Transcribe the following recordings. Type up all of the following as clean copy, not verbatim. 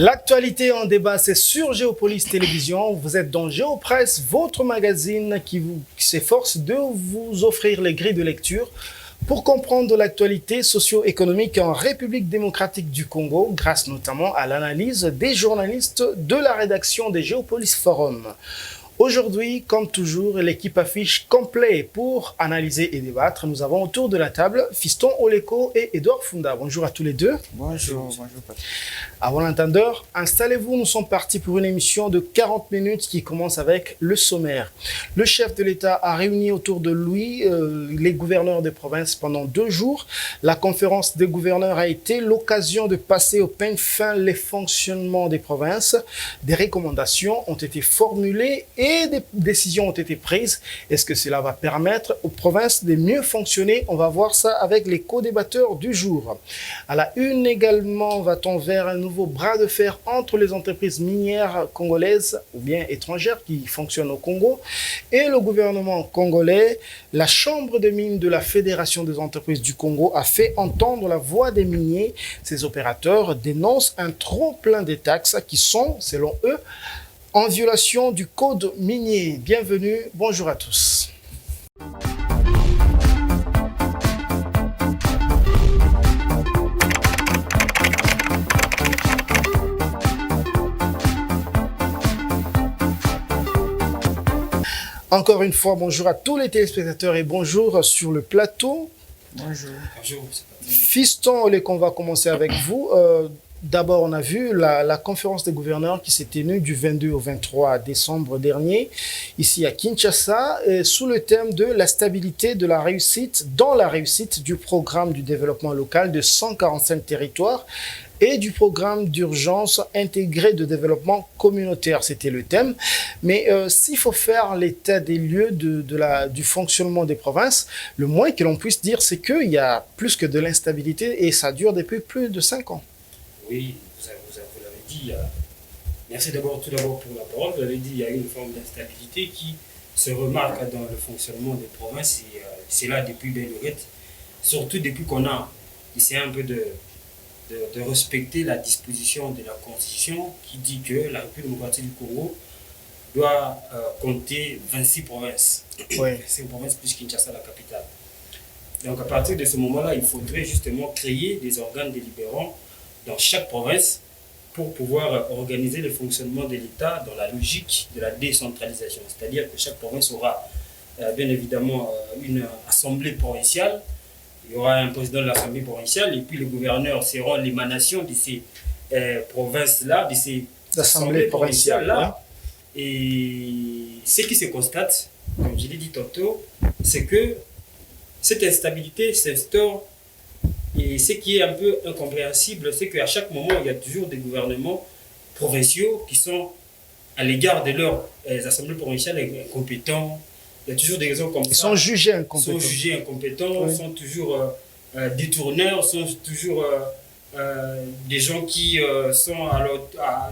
L'actualité en débat, c'est sur Géopolis Télévision. Vous êtes dans Géopresse, votre magazine qui s'efforce de vous offrir les grilles de lecture pour comprendre l'actualité socio-économique en République démocratique du Congo, grâce notamment à l'analyse des journalistes de la rédaction des Géopolis Forum. Aujourd'hui, comme toujours, l'équipe affiche complet pour analyser et débattre. Nous avons autour de la table Fiston Oleko et Edouard Funda. Bonjour à tous les deux. Bonjour, bonjour. À bon entendeur, installez-vous, nous sommes partis pour une émission de 40 minutes qui commence avec le sommaire. Le chef de l'État a réuni autour de lui les gouverneurs des provinces pendant 2 jours. La conférence des gouverneurs a été l'occasion de passer au peigne fin les fonctionnements des provinces. Des recommandations ont été formulées et des décisions ont été prises. Est-ce que cela va permettre aux provinces de mieux fonctionner? On va voir ça avec les co-débatteurs du jour. À la une également, va-t-on vers un nouveau bras de fer entre les entreprises minières congolaises ou bien étrangères qui fonctionnent au Congo et le gouvernement congolais? La chambre des mines de la Fédération des entreprises du Congo a fait entendre la voix des miniers. Ces opérateurs dénoncent un trop-plein des taxes qui sont, selon eux, en violation du code minier. Bienvenue, bonjour à tous. Encore une fois, bonjour à tous les téléspectateurs et bonjour sur le plateau. Bonjour. Bonjour. Fiston Oleko, on va commencer avec vous. D'abord, on a vu la conférence des gouverneurs qui s'est tenue du 22 au 23 décembre dernier, ici à Kinshasa, sous le thème de la stabilité de la réussite, dans la réussite du programme du développement local de 145 territoires et du programme d'urgence intégré de développement communautaire. C'était le thème. Mais s'il faut faire l'état des lieux du fonctionnement des provinces, le moins que l'on puisse dire, c'est qu'il y a plus que de l'instabilité et ça dure depuis plus de 5 ans. Oui, vous l'avez dit. Merci tout d'abord pour la parole. Vous l'avez dit, il y a une forme d'instabilité qui se remarque dans le fonctionnement des provinces. Et c'est là depuis belle lurette. Surtout depuis qu'on a essayé un peu de respecter la disposition de la Constitution qui dit que la République démocratique du Congo doit compter 26 provinces. Oui. 26 provinces plus Kinshasa, la capitale. Donc à partir de ce moment-là, il faudrait justement créer des organes délibérants dans chaque province pour pouvoir organiser le fonctionnement de l'État dans la logique de la décentralisation. C'est-à-dire que chaque province aura bien évidemment une assemblée provinciale, il y aura un président de l'assemblée provinciale et puis les gouverneurs seront l'émanation de ces provinces-là, de ces assemblées provinciales-là. Et ce qui se constate, comme je l'ai dit tantôt, c'est que cette instabilité s'instaure. Et ce qui est un peu incompréhensible, c'est qu'à chaque moment, il y a toujours des gouvernements provinciaux qui sont à l'égard de leurs assemblées provinciales incompétents. Il y a toujours des raisons comme ça. Ils sont jugés incompétents. Oui. Sont toujours détourneurs, sont toujours des gens qui sont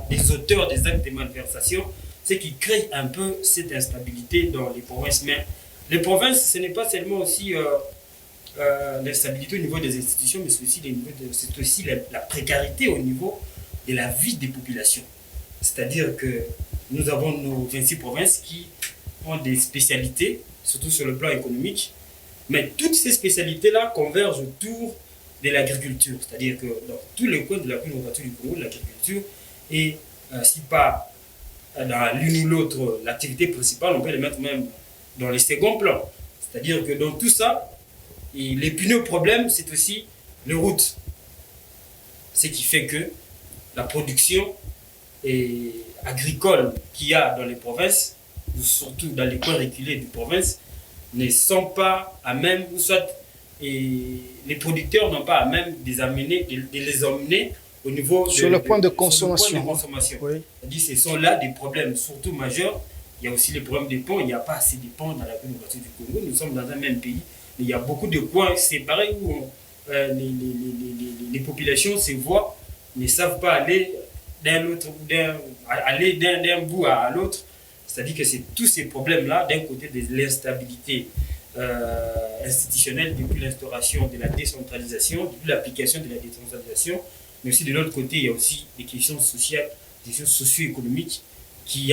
des auteurs des actes de malversation. Ce qui crée un peu cette instabilité dans les provinces. Mais les provinces, ce n'est pas seulement aussi l'instabilité au niveau des institutions, mais c'est aussi la précarité au niveau de la vie des populations. C'est-à-dire que nous avons nos 26 provinces qui ont des spécialités, surtout sur le plan économique, mais toutes ces spécialités-là convergent autour de l'agriculture. C'est-à-dire que dans tous les coins de la République démocratique du Congo, l'agriculture est, si pas dans l'une ou l'autre, l'activité principale, on peut les mettre même dans les seconds plans. C'est-à-dire que dans tout ça, et l'épineux problème, c'est aussi les routes. Ce qui fait que la production agricole qu'il y a dans les provinces, ou surtout dans les coins reculés des provinces, ne sont pas à même, ou soit les producteurs n'ont pas à même de les emmener au niveau sur le point de consommation. Oui. C'est-à-dire ce sont là des problèmes surtout majeurs. Il y a aussi les problèmes des ponts. Il n'y a pas assez de ponts dans la République démocratique du Congo. Nous sommes dans un même pays. Il y a beaucoup de coins séparés où les populations se voient, ne savent pas aller d'un bout à l'autre. C'est-à-dire que c'est tous ces problèmes-là, d'un côté de l'instabilité institutionnelle depuis l'instauration de la décentralisation, depuis l'application de la décentralisation, mais aussi de l'autre côté, il y a aussi des questions sociales, des questions socio-économiques qui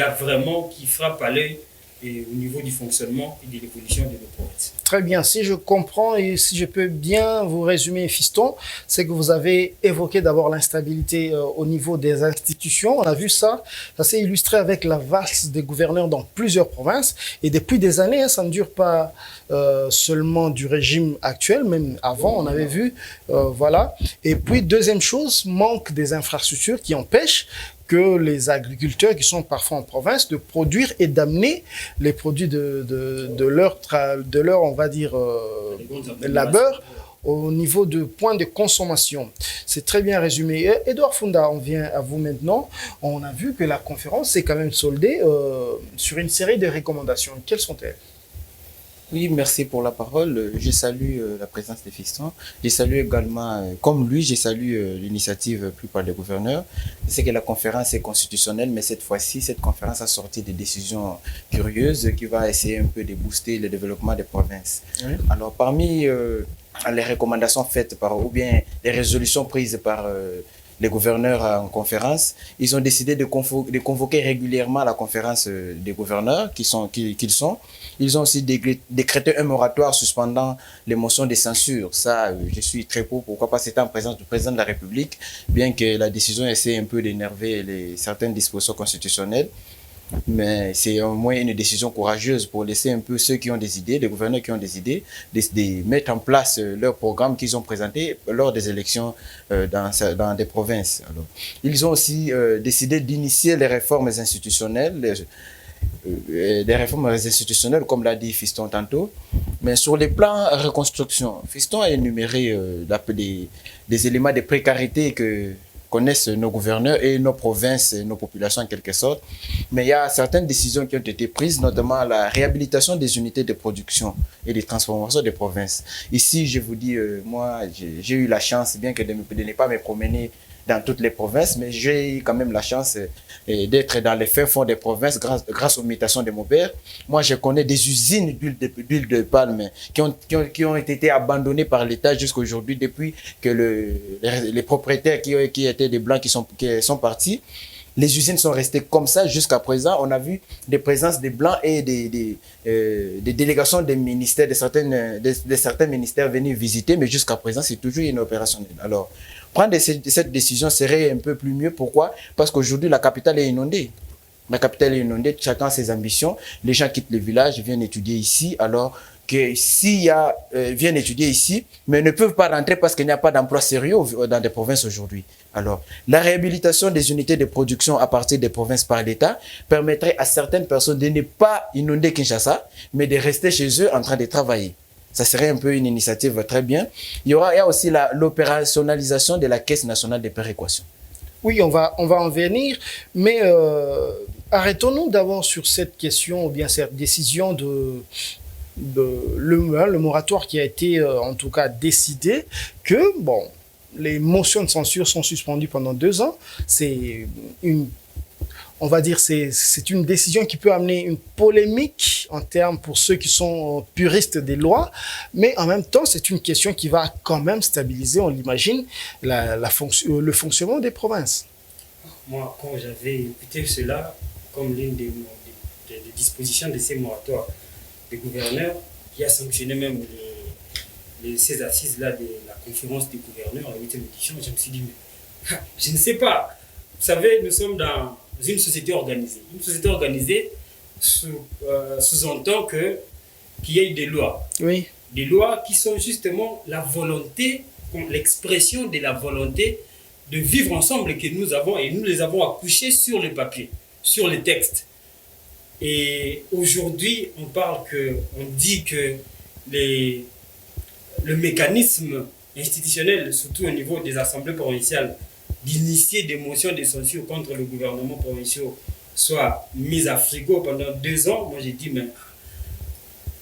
frappent à l'œil et au niveau du fonctionnement et de l'évolution de nos provinces. Très bien, si je comprends et si je peux bien vous résumer, Fiston, c'est que vous avez évoqué d'abord l'instabilité au niveau des institutions. On a vu ça, ça s'est illustré avec la valse des gouverneurs dans plusieurs provinces. Et depuis des années, hein, ça ne dure pas seulement du régime actuel, même avant, on avait vu, voilà. Et puis, deuxième chose, manque des infrastructures qui empêchent que les agriculteurs qui sont parfois en province de produire et d'amener les produits de leur, on va dire, labeur au niveau de points de consommation. C'est très bien résumé. Edouard Funda, on vient à vous maintenant. On a vu que la conférence s'est quand même soldée sur une série de recommandations. Quelles sont-elles? Oui, merci pour la parole. Je salue la présence des Fiston. Je salue également, comme lui, je salue l'initiative prise par le gouverneur. Je sais que la conférence est constitutionnelle, mais cette fois-ci, cette conférence a sorti des décisions curieuses qui vont essayer un peu de booster le développement des provinces. Oui. Alors, parmi les recommandations faites ou bien les résolutions prises par les gouverneurs en conférence, ils ont décidé de convoquer régulièrement la conférence des gouverneurs qu'ils sont. Ils ont aussi décrété un moratoire suspendant les motions de censure. Ça, je suis très pour. Pourquoi pas? C'était en présence du président de la République, bien que la décision essaie un peu d'énerver certaines dispositions constitutionnelles. Mais c'est au moins une décision courageuse pour laisser un peu ceux qui ont des idées, les gouverneurs qui ont des idées, de mettre en place leur programme qu'ils ont présenté lors des élections dans des provinces. Alors, ils ont aussi décidé d'initier les réformes institutionnelles, comme l'a dit Fiston tantôt. Mais sur les plans reconstruction, Fiston a énuméré des éléments de précarité que connaissent nos gouverneurs et nos provinces, nos populations en quelque sorte. Mais il y a certaines décisions qui ont été prises, notamment la réhabilitation des unités de production et de transformation des provinces. Ici, je vous dis, moi, j'ai eu la chance, bien que de ne pas me promener dans toutes les provinces, mais j'ai eu quand même la chance d'être dans les fins fonds des provinces grâce aux mutations de mon père. Moi, je connais des usines d'huile de palme qui ont été abandonnées par l'État jusqu'à aujourd'hui, depuis que les propriétaires qui étaient des Blancs qui sont partis. Les usines sont restées comme ça jusqu'à présent. On a vu des présences des Blancs et des délégations des ministères, de certains ministères venir visiter, mais jusqu'à présent, c'est toujours inopérationnel. Alors, prendre cette décision serait un peu plus mieux. Pourquoi? Parce qu'aujourd'hui, la capitale est inondée. La capitale est inondée, chacun a ses ambitions. Les gens quittent le village, viennent étudier ici, alors que viennent étudier ici, mais ne peuvent pas rentrer parce qu'il n'y a pas d'emploi sérieux dans des provinces aujourd'hui. Alors, la réhabilitation des unités de production à partir des provinces par l'État permettrait à certaines personnes de ne pas inonder Kinshasa, mais de rester chez eux en train de travailler. Ça serait un peu une initiative très bien. Il y a aussi l'opérationnalisation de la Caisse nationale de péréquation. Oui, on va en venir, mais arrêtons-nous d'abord sur cette question, ou bien cette décision le moratoire qui a été en tout cas décidé, que bon, les motions de censure sont suspendues pendant 2 ans. C'est on va dire, c'est une décision qui peut amener une polémique en termes pour ceux qui sont puristes des lois, mais en même temps, c'est une question qui va quand même stabiliser, on l'imagine, le fonctionnement des provinces. Moi, quand j'avais écouté cela, comme l'une des dispositions de ces moratoires, le gouverneur qui a sanctionné même ces assises-là de la conférence des gouverneurs, la 8e édition, je me suis dit, mais, je ne sais pas. Vous savez, nous sommes dans une société organisée. Une société organisée sous-entend qu'il y ait des lois. Oui. Des lois qui sont justement la volonté, l'expression de la volonté de vivre ensemble que nous avons, et nous les avons accouchées sur le papier, sur les textes. Et aujourd'hui, on dit que le mécanisme institutionnel, surtout au niveau des assemblées provinciales, d'initier des motions de censure contre le gouvernement provincial, soit mis à frigo pendant 2 ans. Moi, j'ai dit, mais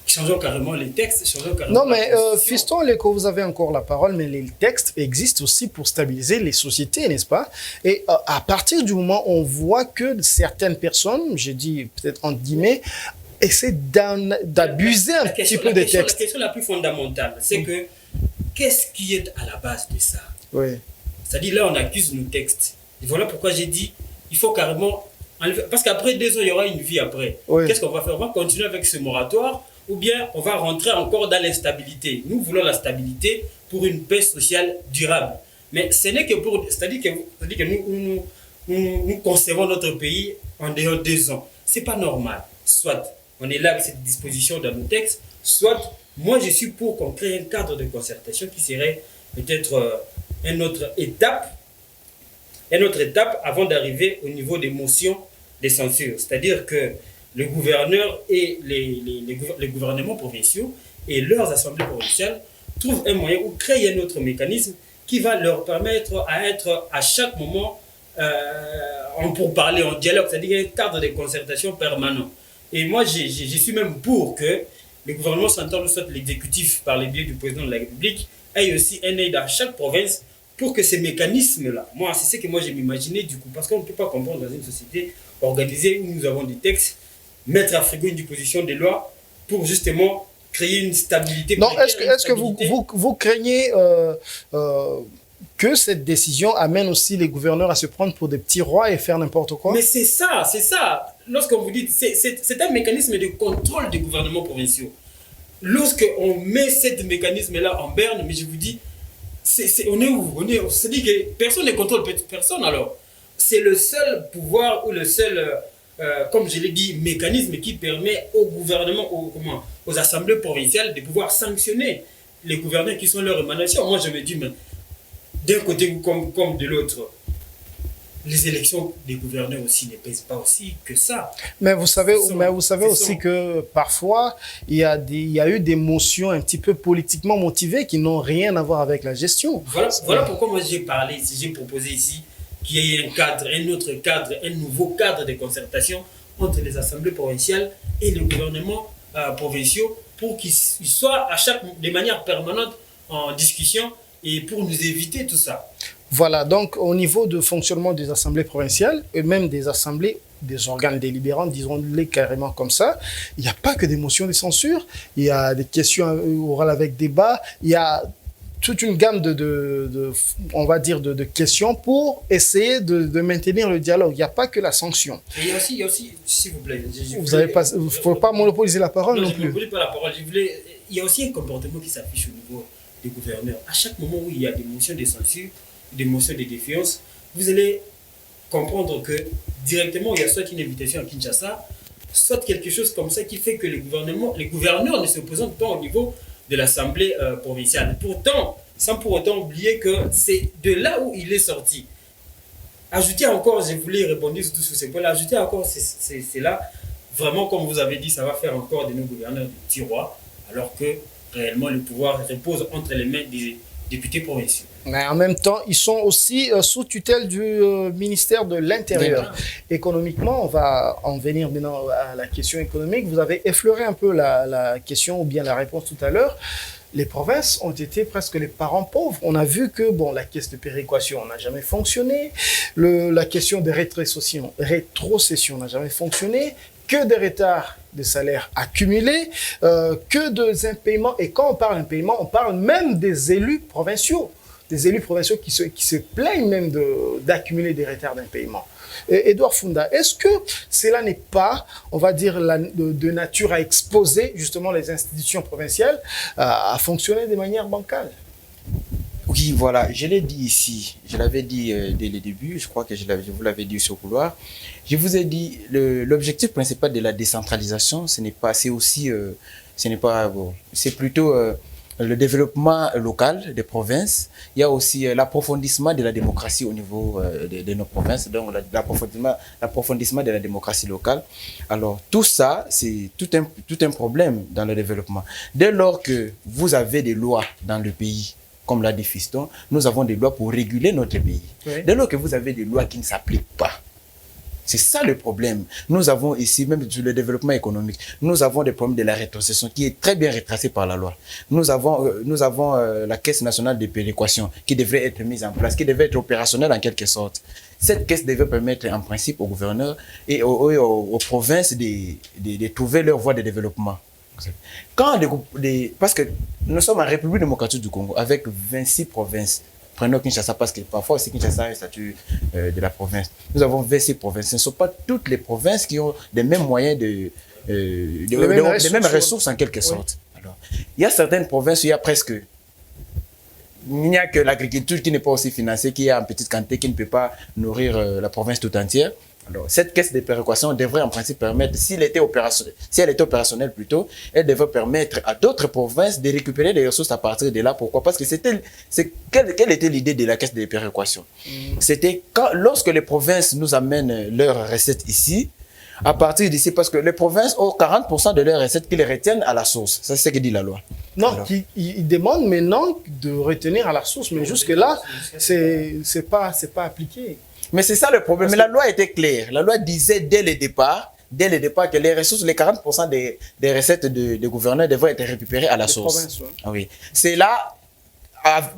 changeons carrément les textes, changeons carrément. Non, mais Fiston, vous avez encore la parole, mais les textes existent aussi pour stabiliser les sociétés, n'est-ce pas? Et à partir du moment où on voit que certaines personnes, j'ai dit peut-être entre guillemets, essaient d'abuser un petit peu des textes. La question la plus fondamentale, c'est que qu'est-ce qui est à la base de ça? Oui. C'est-à-dire là, on accuse nos textes. Et voilà pourquoi j'ai dit, il faut carrément enlever. Parce qu'après 2 ans, il y aura une vie après. Oui. Qu'est-ce qu'on va faire? On va continuer avec ce moratoire ou bien on va rentrer encore dans l'instabilité. Nous voulons la stabilité pour une paix sociale durable. Mais ce n'est que pour... C'est-à-dire que nous concevons notre pays en dehors de 2 ans. Ce n'est pas normal. Soit on est là avec cette disposition dans nos textes, soit moi je suis pour qu'on crée un cadre de concertation qui serait peut-être une autre étape avant d'arriver au niveau des motions de censure. C'est-à-dire que le gouverneur et les gouvernements provinciaux et leurs assemblées provinciales trouvent un moyen ou créent un autre mécanisme qui va leur permettre à être à chaque moment pour parler en dialogue, c'est-à-dire un cadre de concertation permanent. Et moi, je suis même pour que le gouvernement central, soit l'exécutif par le biais du président de la République, ait aussi un aide à chaque province pour que ces mécanismes-là, moi, c'est ce que moi j'ai imaginé du coup, parce qu'on ne peut pas comprendre dans une société organisée où nous avons des textes, mettre à frigo une disposition des lois pour justement créer une stabilité. Non, est-ce que vous craignez que cette décision amène aussi les gouverneurs à se prendre pour des petits rois et faire n'importe quoi? Mais c'est ça. Lorsqu'on vous dit, c'est un mécanisme de contrôle des gouvernements provinciaux. Lorsqu'on met ce mécanisme-là en berne, mais je vous dis, on est où? On se dit que personne ne contrôle personne alors. C'est le seul pouvoir ou le seul, comme je l'ai dit, mécanisme qui permet au gouvernement, aux assemblées provinciales de pouvoir sanctionner les gouverneurs qui sont leur émanation. Moi je me dis, mais d'un côté comme de l'autre, les élections des gouverneurs aussi ne pèsent pas aussi que ça. Mais vous savez aussi que parfois, il y a eu des motions un petit peu politiquement motivées qui n'ont rien à voir avec la gestion. Voilà pourquoi moi j'ai proposé ici qu'il y ait un autre cadre, un nouveau cadre de concertation entre les assemblées provinciales et le gouvernement provinciaux pour qu'ils soient de manière permanente en discussion et pour nous éviter tout ça. Voilà, donc au niveau du fonctionnement des assemblées provinciales et même des assemblées, des organes délibérants, disons-les carrément comme ça, il n'y a pas que des motions de censure, il y a des questions orales avec débat, il y a toute une gamme on va dire, de questions pour essayer de maintenir le dialogue. Il n'y a pas que la sanction. Et il y a aussi, s'il vous plaît, il ne faut pas monopoliser la parole non plus. Je ne monopolise pas la parole. Il y a aussi un comportement qui s'affiche au niveau des gouverneurs. À chaque moment où il y a des motions de censure, des motions de défiance, vous allez comprendre que directement il y a soit une invitation à Kinshasa, soit quelque chose comme ça qui fait que les gouverneurs ne se présentent pas au niveau de l'Assemblée provinciale. Pourtant, sans pour autant oublier que c'est de là où il est sorti. Ajoutez encore, je voulais répondre sur ces points-là, ajoutez encore, c'est là, vraiment comme vous avez dit, ça va faire encore de nos gouverneurs des petits rois, alors que réellement le pouvoir repose entre les mains des députés provinciaux. Mais en même temps, ils sont aussi sous tutelle du ministère de l'Intérieur. Économiquement, on va en venir maintenant à la question économique. Vous avez effleuré un peu la question ou bien la réponse tout à l'heure. Les provinces ont été presque les parents pauvres. On a vu que la caisse de péréquation n'a jamais fonctionné. La question de rétrocession n'a jamais fonctionné. Que des retards de salaire accumulés, que des impaiements. Et quand on parle d'impaiement, on parle même des élus provinciaux. Des élus provinciaux qui se plaignent même d'accumuler des retards d'impaiement. Edouard Funda, est-ce que cela n'est pas, on va dire, de nature à exposer justement les institutions provinciales à fonctionner de manière bancale? Oui, voilà, je l'ai dit ici, je l'avais dit dès le début, je crois que je vous l'avais dit sur le couloir. Je vous ai dit, l'objectif principal de la décentralisation, c'est plutôt le développement local des provinces. Il y a aussi l'approfondissement de la démocratie au niveau de nos provinces, donc l'approfondissement de la démocratie locale. Alors tout ça, c'est tout un problème dans le développement. Dès lors que vous avez des lois dans le pays, comme l'a dit Fiston, nous avons des lois pour réguler notre pays. Oui. Dès lors que vous avez des lois qui ne s'appliquent pas, c'est ça le problème. Nous avons ici, même sur le développement économique, nous avons des problèmes de la rétrocession qui est très bien retracée par la loi. Nous avons la Caisse nationale de péréquation qui devrait être mise en place, qui devrait être opérationnelle en quelque sorte. Cette caisse devait permettre en principe aux gouverneurs et aux provinces de trouver leur voie de développement. Parce que nous sommes en République démocratique du Congo avec 26 provinces. Prenons Kinshasa parce que parfois aussi Kinshasa a un statut de la province. Nous avons 26 provinces. Ce ne sont pas toutes les provinces qui ont les mêmes moyens les mêmes ressources en quelque sorte. Oui. Alors, il y a certaines provinces où il y a presque... Il n'y a que l'agriculture qui n'est pas aussi financée, qui est en petite quantité, qui ne peut pas nourrir la province tout entière. Alors, cette caisse de péréquation devrait en principe permettre, si elle était opérationnelle plutôt, elle devrait permettre à d'autres provinces de récupérer des ressources à partir de là. Pourquoi? Parce que quelle était l'idée de la caisse de péréquation? C'était lorsque les provinces nous amènent leurs recettes ici, à partir d'ici, parce que les provinces ont 40% de leurs recettes qu'ils retiennent à la source. Ça, c'est ce que dit la loi. Non, ils demandent maintenant de retenir à la source, mais jusque-là, c'est pas appliqué. Mais c'est ça le problème. Mais la loi était claire. La loi disait dès le départ que les ressources, les 40% des recettes des gouverneurs devraient être récupérées à la source. Provinces, ouais. Ah oui. C'est là,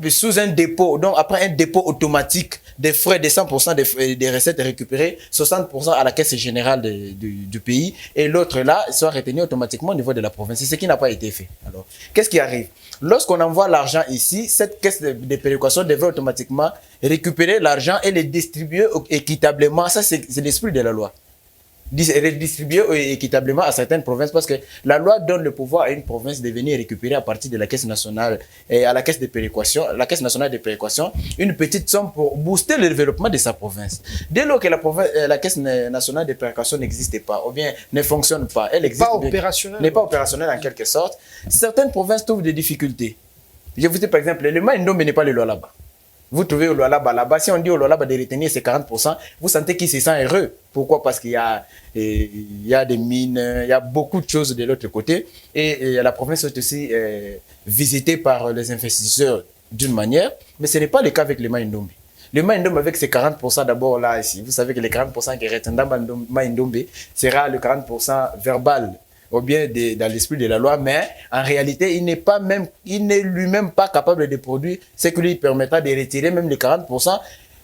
sous un dépôt, donc après un dépôt automatique des frais de 100% des recettes récupérées, 60% à la caisse générale du pays, et l'autre là soit retenu automatiquement au niveau de la province. C'est ce qui n'a pas été fait. Alors, qu'est-ce qui arrive? Lorsqu'on envoie l'argent ici, cette caisse de péréquation devrait automatiquement récupérer l'argent et le distribuer équitablement. Ça, c'est l'esprit de la loi. Redistribuer équitablement à certaines provinces, parce que la loi donne le pouvoir à une province de venir récupérer à partir de la caisse nationale et à la caisse de péréquation, la caisse nationale de péréquation, une petite somme pour booster le développement de sa province. Dès lors que la caisse nationale de péréquation n'existe pas ou bien ne fonctionne pas, elle existe, n'est pas opérationnelle en quelque sorte, certaines provinces trouvent des difficultés. Je vous dis par exemple, le Maïndombe n'est pas le Lualaba. Vous trouvez au Lualaba là-bas, si on dit au Lualaba de retenir ces 40%, vous sentez qu'il se sent heureux. Pourquoi? Parce qu'il y a des mines, il y a beaucoup de choses de l'autre côté. Et la province est aussi visitée par les investisseurs d'une manière, mais ce n'est pas le cas avec le Maïndombe. Le Maïndombe avec ses 40% d'abord là, ici, vous savez que les 40% qui retiennent dans Maïndombe sera le 40% verbal, ou bien dans l'esprit de la loi, mais en réalité, il n'est lui-même pas capable de produire ce qui lui permettra de retirer même les 40%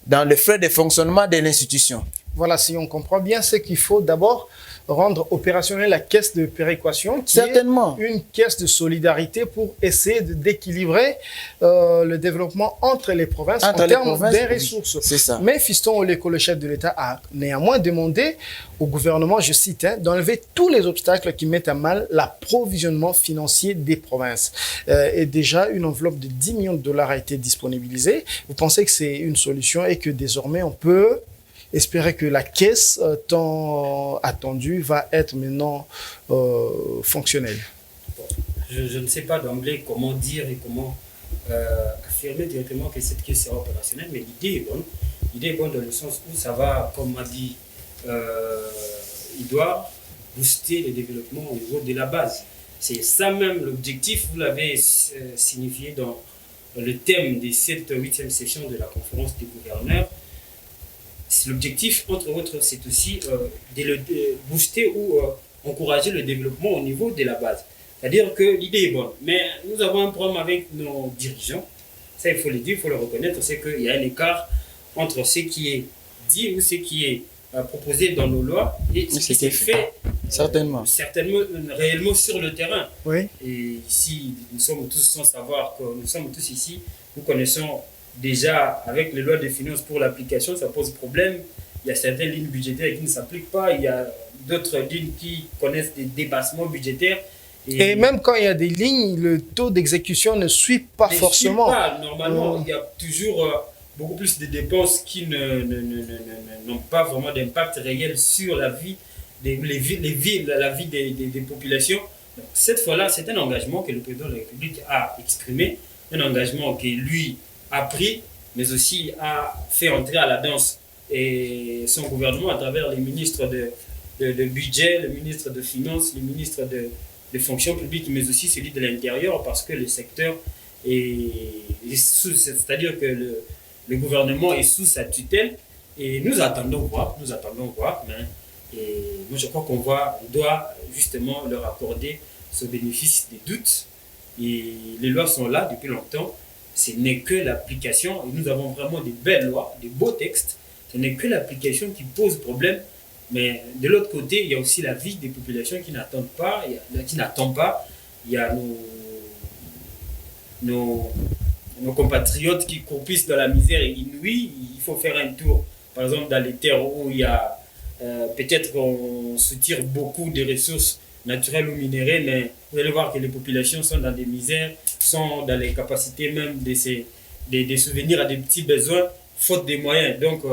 dans les frais de fonctionnement de l'institution. Voilà, si on comprend bien, c'est qu'il faut d'abord rendre opérationnelle la caisse de péréquation, qui est une caisse de solidarité pour essayer d'équilibrer le développement entre les provinces en termes des ressources. C'est ça. Mais Fiston Oleko, le chef de l'État, a néanmoins demandé au gouvernement, je cite, d'enlever tous les obstacles qui mettent à mal l'approvisionnement financier des provinces. Et déjà, une enveloppe de 10 millions de dollars a été disponibilisée. Vous pensez que c'est une solution et que désormais on peut espérer que la caisse tant attendue va être maintenant fonctionnelle? Je ne sais pas d'emblée comment dire et comment affirmer directement que cette caisse sera opérationnelle, mais l'idée est bonne. L'idée est bonne dans le sens où ça va, comme m'a dit Edouard, booster le développement au niveau de la base. C'est ça même l'objectif, vous l'avez signifié dans le thème des 7e-8e sessions de la conférence des gouverneurs. L'objectif, entre autres, c'est aussi de booster ou encourager le développement au niveau de la base. C'est-à-dire que l'idée est bonne. Mais nous avons un problème avec nos dirigeants. Ça, il faut le dire, il faut le reconnaître. C'est qu'il y a un écart entre ce qui est dit ou ce qui est proposé dans nos lois et ce qui s'est fait certainement réellement sur le terrain. Oui. Et ici, nous sommes tous sans savoir que nous sommes tous ici, nous connaissons déjà, avec les lois de finances pour l'application, ça pose problème. Il y a certaines lignes budgétaires qui ne s'appliquent pas. Il y a d'autres lignes qui connaissent des dépassements budgétaires. Et même quand il y a des lignes, le taux d'exécution ne suit pas forcément. Normalement, il y a toujours beaucoup plus de dépenses qui n'ont pas vraiment d'impact réel sur la vie des populations. Donc, cette fois-là, c'est un engagement que le président de la République a exprimé, un engagement que lui a pris, mais aussi a fait entrer à la danse et son gouvernement à travers les ministres de budget, le ministre de finances, le ministre de fonctions publiques, mais aussi celui de l'intérieur, parce que le secteur est sous, c'est-à-dire que le gouvernement est sous sa tutelle, et nous attendons voir, mais moi je crois qu'on doit justement leur accorder ce bénéfice des doutes, et les lois sont là depuis longtemps. Ce n'est que l'application, et nous avons vraiment des belles lois, des beaux textes, ce n'est que l'application qui pose problème, mais de l'autre côté, il y a aussi la vie des populations qui n'attendent pas, il y a nos nos compatriotes qui croupissent dans la misère inouïe, il faut faire un tour, par exemple, dans les terres où il y a peut-être qu'on se tire beaucoup de ressources naturelles ou minérales, mais vous allez voir que les populations sont dans des misères, sont dans les capacités même de souvenir à des petits besoins, faute des moyens. Donc,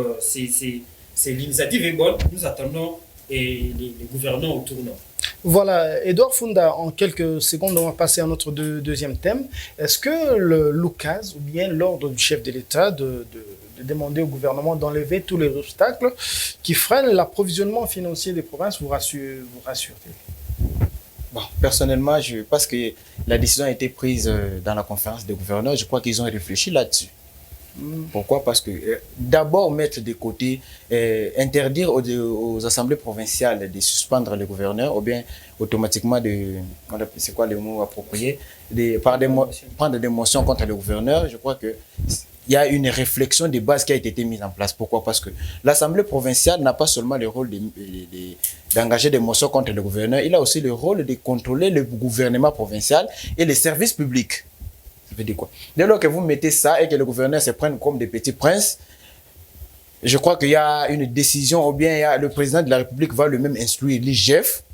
l'initiative est bonne. Nous attendons et les gouvernants au tournant. Voilà, Edouard Funda, en quelques secondes, on va passer à notre deuxième thème. Est-ce que l'OCAS ou bien l'ordre du chef de l'État de demander au gouvernement d'enlever tous les obstacles qui freinent l'approvisionnement financier des provinces vous rassure-t-il? Bon, personnellement, parce que la décision a été prise dans la conférence des gouverneurs, je crois qu'ils ont réfléchi là-dessus. Pourquoi? Parce que d'abord mettre de côté, interdire aux assemblées provinciales de suspendre les gouverneurs ou bien automatiquement c'est quoi le mot approprié, prendre des motions contre les gouverneurs. Je crois que il y a une réflexion de base qui a été mise en place. Pourquoi? Parce que l'assemblée provinciale n'a pas seulement le rôle d'engager des motions contre le gouverneur, il a aussi le rôle de contrôler le gouvernement provincial et les services publics. Ça veut dire quoi? Dès lors que vous mettez ça et que le gouverneur se prenne comme des petits princes, je crois qu'il y a une décision, ou bien le président de la République va lui-même instruire l'IGF,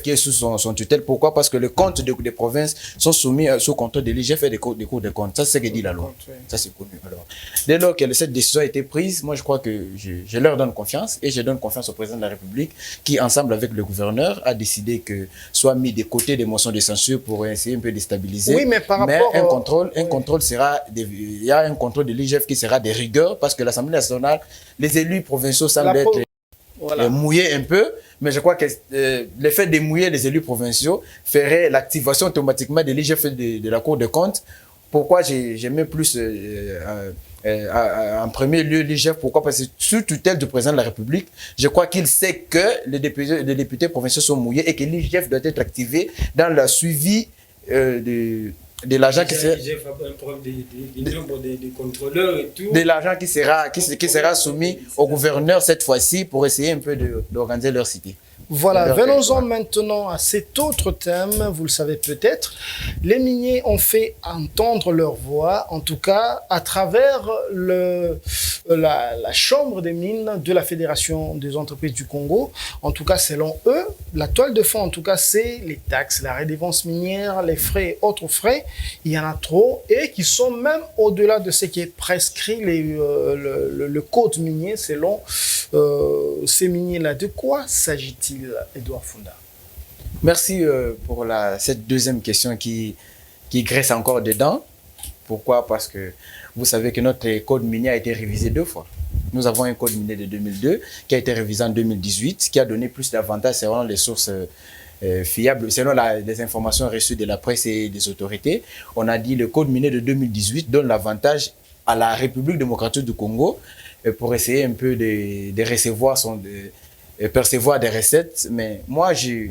qui est sous son tutelle. Pourquoi? Parce que les comptes des provinces sont soumis sous contrôle de l'IGF et des cours de compte. Ça, c'est ce que dit la loi. Ça, c'est connu. Alors, dès lors que cette décision a été prise, moi, je crois que je leur donne confiance et je donne confiance au président de la République qui, ensemble avec le gouverneur, a décidé que soit mis de côté des motions de censure pour essayer un peu de déstabiliser. Oui, mais par rapport un contrôle sera, il y a un contrôle de l'IGF qui sera de rigueur parce que l'Assemblée nationale, les élus provinciaux semblent être mouillés un peu. Mais je crois que le fait de mouiller les élus provinciaux ferait l'activation automatiquement de l'IGF de la Cour des comptes. Pourquoi j'ai mis plus en premier lieu l'IGF? Pourquoi? Parce que sous tutelle du président de la République, je crois qu'il sait que les députés provinciaux sont mouillés et que l'IGF doit être activé dans le suivi de l'argent qui sera de l'argent qui sera soumis au gouverneur cette fois-ci pour essayer un peu d'organiser leur cité. Voilà, venons-en maintenant à cet autre thème. Vous le savez peut-être, les miniers ont fait entendre leur voix, en tout cas à travers la chambre des mines de la Fédération des entreprises du Congo. En tout cas, selon eux, la toile de fond, en tout cas, c'est les taxes, la redevance minière, les frais, autres frais. Il y en a trop et qui sont même au-delà de ce qui est prescrit le code minier selon ces miniers-là. De quoi s'agit-il, Edouard Funda? Merci pour cette deuxième question qui graisse encore dedans. Pourquoi? Parce que vous savez que notre code minier a été révisé 2 fois. Nous avons un code minier de 2002 qui a été révisé en 2018, qui a donné plus d'avantages selon les sources fiables, selon les informations reçues de la presse et des autorités. On a dit que le code minier de 2018 donne l'avantage à la République démocratique du Congo pour essayer un peu de recevoir percevoir des recettes. Mais moi, je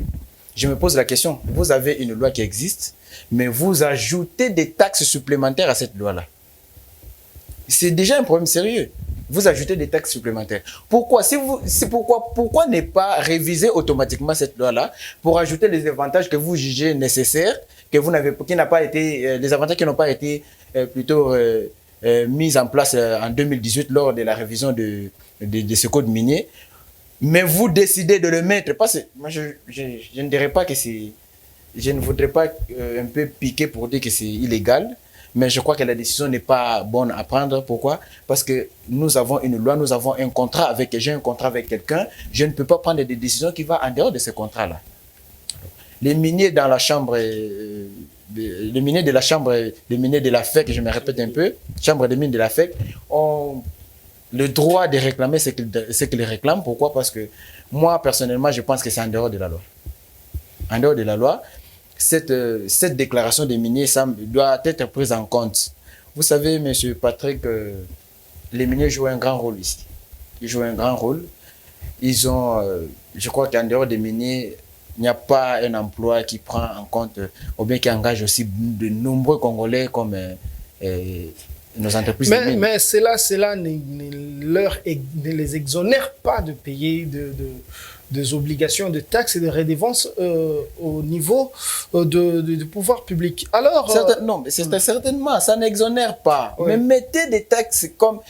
me pose la question. Vous avez une loi qui existe, mais vous ajoutez des taxes supplémentaires à cette loi-là. C'est déjà un problème sérieux. Vous ajoutez des taxes supplémentaires. Pourquoi? Pourquoi ne pas réviser automatiquement cette loi-là pour ajouter les avantages que vous jugez nécessaires, les avantages qui n'ont pas été plutôt mis en place en 2018 lors de la révision de ce code minier, mais vous décidez de le mettre. Parce que moi, je ne dirais pas que c'est... Je ne voudrais pas un peu piquer pour dire que c'est illégal, mais je crois que la décision n'est pas bonne à prendre. Pourquoi? Parce que nous avons une loi, nous avons un contrat j'ai un contrat avec quelqu'un, je ne peux pas prendre des décisions qui vont en dehors de ce contrat-là. Les miniers dans la chambre... les miniers de la chambre, les miniers de la FEC, je me répète un peu, chambre des mines de la FEC, ont le droit de réclamer ce qu'ils réclament. Pourquoi? Parce que moi, personnellement, je pense que c'est en dehors de la loi. En dehors de la loi, cette déclaration des miniers doit être prise en compte. Vous savez, M. Patrick, les miniers jouent un grand rôle ici. Ils jouent un grand rôle. Ils ont, je crois qu'en dehors des miniers, il n'y a pas un emploi qui prend en compte, ou bien qui engage aussi de nombreux Congolais comme nos entreprises. Mais cela ne les exonère pas de payer des obligations, de taxes et de redevances au niveau du pouvoir public. Alors, non, mais c'est certainement, ça n'exonère pas. Oui. Mais mettez des taxes comme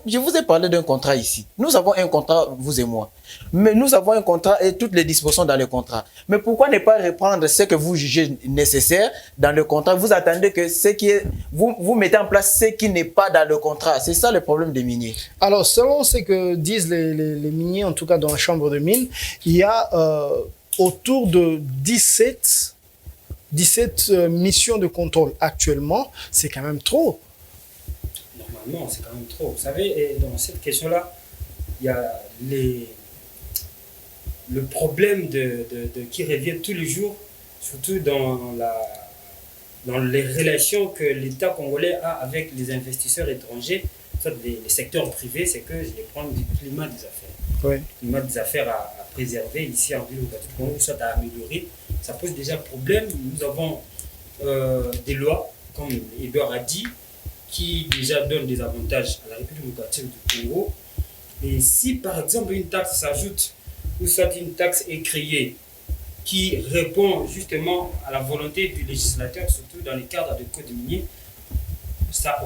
je vous ai parlé d'un contrat ici. Nous avons un contrat, vous et moi. Mais nous avons un contrat et toutes les dispositions dans le contrat. Mais pourquoi ne pas reprendre ce que vous jugez nécessaire dans le contrat? Vous attendez que ce qui est, vous mettez en place ce qui n'est pas dans le contrat. C'est ça le problème des miniers. Alors, selon ce que disent les miniers, en tout cas dans la chambre de mine, il y a autour de 17 missions de contrôle actuellement. C'est quand même trop. Normalement, c'est quand même trop. Vous savez, dans cette question-là, il y a le problème qui revient tous les jours, surtout dans les relations que l'État congolais a avec les investisseurs étrangers, soit les secteurs privés, c'est que je vais prendre du climat des affaires. Oui. Le climat des affaires à préserver ici en ville du Congo, soit à améliorer, ça pose déjà problème. Nous avons des lois, comme Edouard a dit, qui déjà donnent des avantages à la République démocratique du Congo. Et si par exemple une taxe s'ajoute, ou soit une taxe est créée qui répond justement à la volonté du législateur, surtout dans le cadre du code minier, ça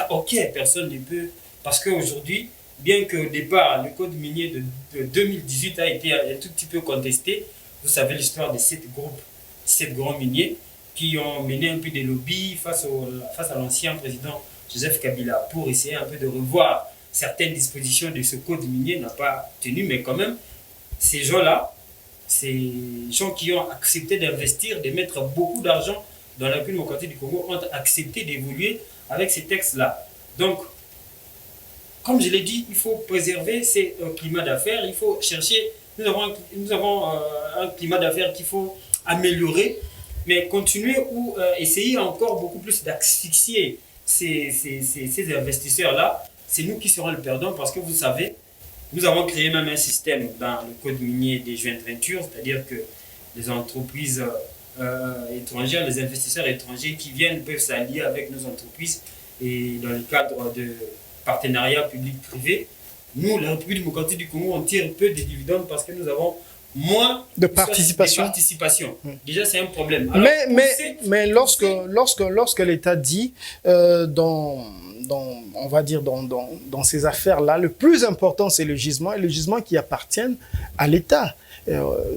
ok, personne ne peut. Parce qu'aujourd'hui, bien qu'au départ, le code minier de 2018 a été un tout petit peu contesté, vous savez l'histoire de 7 grands miniers qui ont mené un peu des lobbies face à l'ancien président Joseph Kabila pour essayer un peu de revoir certaines dispositions de ce code minier, n'a pas tenu, mais quand même, ces gens-là, ces gens qui ont accepté d'investir, de mettre beaucoup d'argent dans la République démocratique du Congo, ont accepté d'évoluer avec ces textes-là. Donc, comme je l'ai dit, il faut préserver ces climats d'affaires, il faut chercher, nous avons un climat d'affaires qu'il faut améliorer, mais continuer ou essayer encore beaucoup plus d'asphyxier ces investisseurs-là, c'est nous qui serons le perdant parce que vous savez, nous avons créé même un système dans le code minier des joint ventures, c'est-à-dire que les entreprises étrangères, les investisseurs étrangers qui viennent peuvent s'allier avec nos entreprises et dans le cadre de partenariat public-privé. Nous, la République démocratique du Congo, on tire peu de dividendes parce que nous avons moins de participation. Déjà, c'est un problème. Alors, mais lorsque l'État dit on va dire dans ces affaires-là, le plus important, c'est le gisement, et le gisement qui appartient à l'État.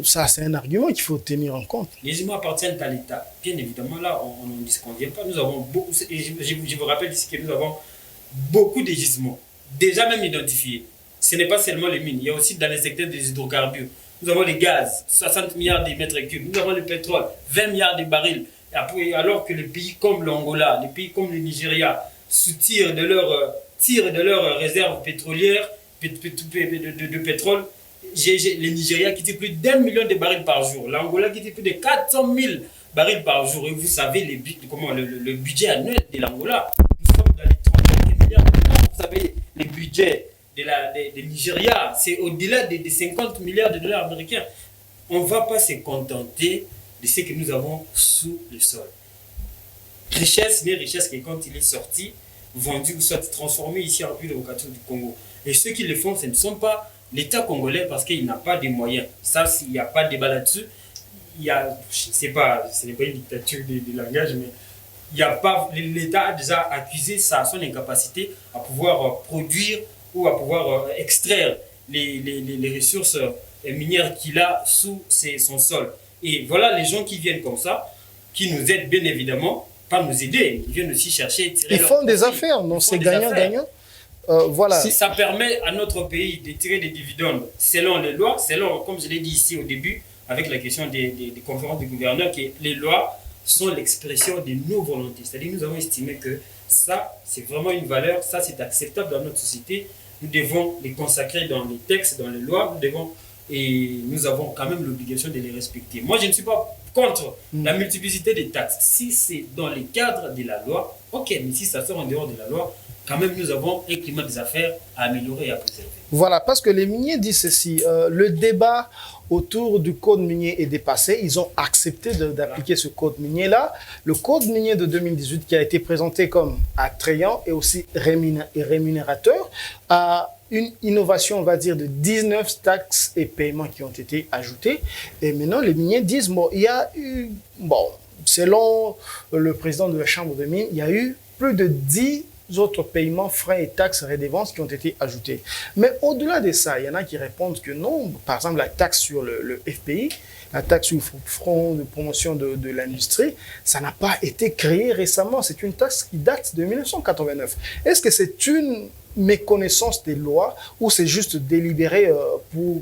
Ça, c'est un argument qu'il faut tenir en compte. Les gisements appartiennent à l'État. Bien évidemment, là, on ne disconvient pas. Nous avons beaucoup, je vous rappelle ici que nous avons beaucoup de gisements, déjà même identifiés. Ce n'est pas seulement les mines, il y a aussi dans les secteurs des hydrocarbures. Nous avons les gaz, 60 milliards de mètres cubes. Nous avons le pétrole, 20 milliards de barils. Alors que les pays comme l'Angola, les pays comme le Nigeria, tirent de leurs réserves pétrolières, de pétrole. Le Nigeria qui tire plus d'1 million de barils par jour. L'Angola qui tire plus de 400 000 barils par jour. Et vous savez le budget annuel de l'Angola. Nous sommes dans les 30 milliards de dollars. Vous savez, le budget de Nigeria, c'est au-delà des 50 milliards de dollars américains. On ne va pas se contenter de ce que nous avons sous le sol. Richesse n'est richesse que quand il est sorti, vendu ou soit transformé ici en République démocratique du Congo. Et ceux qui le font, ce ne sont pas l'État congolais parce qu'il n'a pas de moyens. Ça, il n'y a pas de débat là-dessus. Ce n'est pas une dictature de langage, mais l'État a déjà accusé son incapacité à pouvoir produire ou à pouvoir extraire les ressources minières qu'il a sous son sol. Et voilà les gens qui viennent comme ça, qui nous aident bien évidemment, pas nous aider, ils viennent aussi chercher. Ils font des affaires, donc c'est gagnant-gagnant. Voilà. Ça permet à notre pays de tirer des dividendes selon les lois, selon, comme je l'ai dit ici au début, avec la question des conférences des gouverneurs, que les lois sont l'expression de nos volontés. C'est-à-dire nous avons estimé que ça, c'est vraiment une valeur, ça c'est acceptable dans notre société. Nous devons les consacrer dans les textes, dans les lois, et nous avons quand même l'obligation de les respecter. Moi, je ne suis pas contre la multiplicité des taxes. Si c'est dans les cadres de la loi, ok, mais si ça sort en dehors de la loi, quand même, nous avons un climat des affaires à améliorer et à préserver. Voilà, parce que les miniers disent ceci, le débat autour du code minier est dépassé. Ils ont accepté d'appliquer ce code minier-là. Le code minier de 2018 qui a été présenté comme attrayant et aussi rémunérateur a une innovation, on va dire, de 19 taxes et paiements qui ont été ajoutés. Et maintenant, les miniers disent, bon, il y a eu, bon, selon le président de la Chambre de mines, il y a eu plus de 10 autres paiements, frais et taxes redevances qui ont été ajoutés. Mais au-delà de ça, il y en a qui répondent que non. Par exemple, la taxe sur le FPI, la taxe sur le Fonds de promotion de l'industrie, ça n'a pas été créé récemment. C'est une taxe qui date de 1989. Est-ce que c'est une méconnaissance des lois ou c'est juste délibéré pour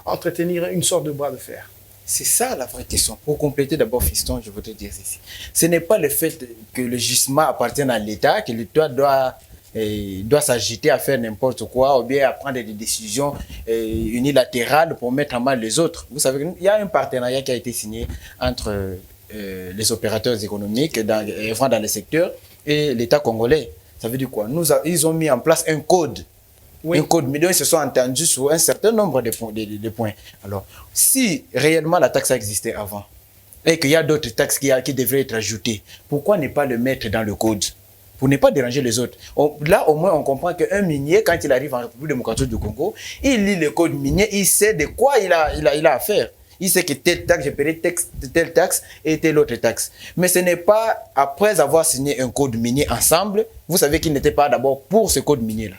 entretenir une sorte de bras de fer? C'est ça la vraie question. Pour compléter d'abord, Fiston, je voudrais dire ceci. Ce n'est pas le fait que le gisement appartienne à l'État, que l'État doit s'agiter à faire n'importe quoi ou bien à prendre des décisions unilatérales pour mettre en mal les autres. Vous savez qu'il y a un partenariat qui a été signé entre les opérateurs économiques œuvrant dans le secteur et l'État congolais. Ça veut dire quoi? Ils ont mis en place un code. Oui. Un code, mais ils se sont entendus sur un certain nombre de points. Alors, si réellement la taxe a existé avant et qu'il y a d'autres taxes qui devraient être ajoutées, pourquoi ne pas le mettre dans le code pour ne pas déranger les autres? Là, au moins, on comprend qu'un minier, quand il arrive en République démocratique du Congo, il lit le code minier, il sait de quoi il a affaire. Il sait que telle taxe, je paierai telle taxe et telle autre taxe. Mais ce n'est pas après avoir signé un code minier ensemble, vous savez qu'il n'était pas d'abord pour ce code minier-là.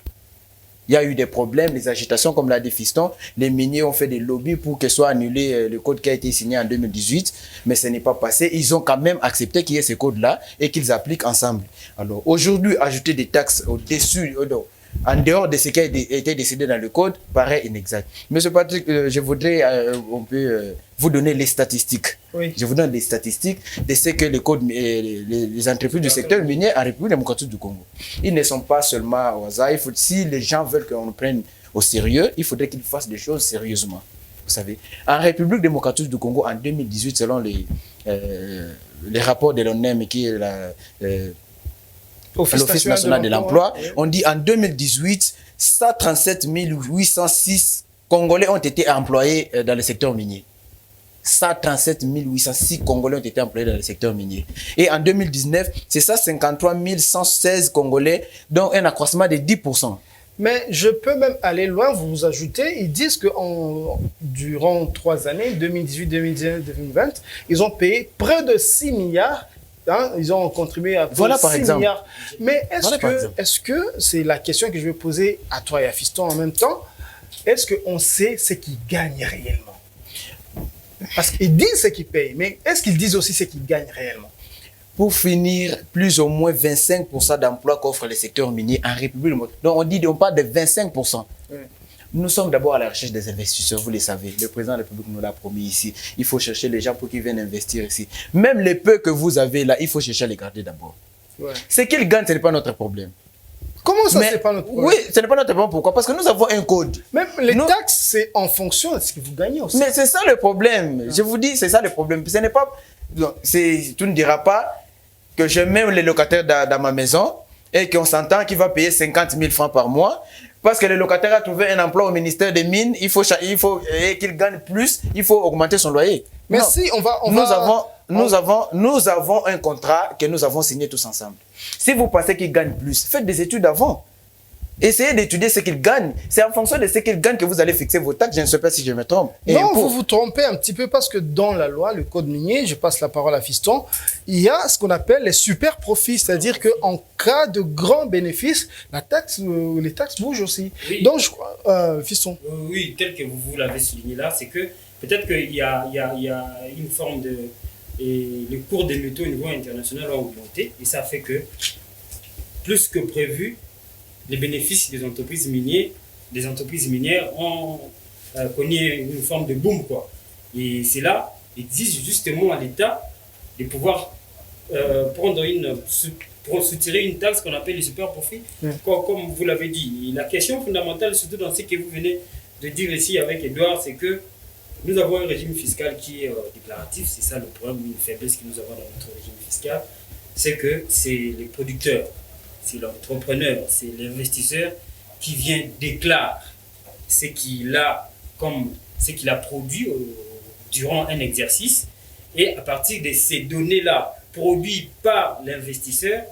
Il y a eu des problèmes, des agitations, comme l'a dit Fiston. Les miniers ont fait des lobbies pour que soit annulé le code qui a été signé en 2018, mais ce n'est pas passé. Ils ont quand même accepté qu'il y ait ce code-là et qu'ils appliquent ensemble. Alors, aujourd'hui, ajouter des taxes au-dessus, en dehors de ce qui a été décidé dans le code, paraît inexact. Monsieur Patrick, je voudrais vous donner les statistiques. Oui. Je vous donne les statistiques de ce que les entreprises du secteur minier en République démocratique du Congo. Ils ne sont pas seulement au hasard. Si les gens veulent qu'on nous prenne au sérieux, il faudrait qu'ils fassent des choses sérieusement. Vous savez, en République démocratique du Congo, en 2018, selon les rapports de l'ONEM, qui est l'Office national de l'emploi, on dit en 2018, 137 806 Congolais ont été employés dans le secteur minier. 137 806 Congolais ont été employés dans le secteur minier. Et en 2019, c'est 153 116 Congolais, donc un accroissement de 10%. Mais je peux même aller loin, vous ajoutez, ils disent que durant 3 années, 2018, 2019, 2020, ils ont payé près de 6 milliards. Hein, ils ont contribué à voilà, 6 par exemple. milliards. Mais est-ce que c'est la question que je vais poser à toi et à Fiston en même temps, est-ce qu'on sait ce qu'ils gagnent réellement? Parce qu'ils disent ce qu'ils payent, mais est-ce qu'ils disent aussi ce qu'ils gagnent réellement? Pour finir, plus ou moins 25% d'emplois qu'offre le secteur minier en République. Donc on parle de 25%. Oui. Nous sommes d'abord à la recherche des investisseurs, vous le savez. Le président de la République nous l'a promis ici. Il faut chercher les gens pour qu'ils viennent investir ici. Même les peu que vous avez là, il faut chercher à les garder d'abord. Ouais. Ce qu'ils gagnent, ce n'est pas notre problème. Comment ça, ce n'est pas notre problème? Oui, ce n'est pas notre problème. Pourquoi? Parce que nous avons un code. Même les taxes, c'est en fonction de ce que vous gagnez aussi. Mais c'est ça le problème. Je vous dis, c'est ça le problème. Ce n'est pas... Tu ne diras pas que je mets les locataires dans ma maison et qu'on s'entend qu'il va payer 50 000 francs par mois. Parce que le locataire a trouvé un emploi au ministère des Mines, il faut qu'il gagne plus, il faut augmenter son loyer. Merci, nous avons un contrat que nous avons signé tous ensemble. Si vous pensez qu'il gagne plus, faites des études avant. Essayez d'étudier ce qu'il gagne. C'est en fonction de ce qu'il gagne que vous allez fixer vos taxes. Je ne sais pas si je me trompe. Non, vous vous trompez un petit peu parce que dans la loi, le code minier, je passe la parole à Fiston, il y a ce qu'on appelle les super profits. C'est-à-dire qu'en cas de grands bénéfices, les taxes bougent aussi. Oui. Donc, Fiston. Oui, tel que vous l'avez souligné là, c'est que peut-être qu'il y a une forme de... Et les cours des métaux au niveau international ont augmenté. Et ça fait que, plus que prévu, les bénéfices des entreprises minières ont connu une forme de boom, quoi. Et c'est là, ils disent justement à l'État de pouvoir soutirer une taxe qu'on appelle les super profits, comme vous l'avez dit. Et la question fondamentale, surtout dans ce que vous venez de dire ici avec Edouard, c'est que nous avons un régime fiscal qui est déclaratif. C'est ça le problème, une faiblesse que nous avons dans notre régime fiscal, c'est que c'est les producteurs c'est l'entrepreneur, c'est l'investisseur qui vient déclare ce qu'il a comme ce qu'il a produit durant un exercice, et à partir de ces données-là produites par l'investisseur,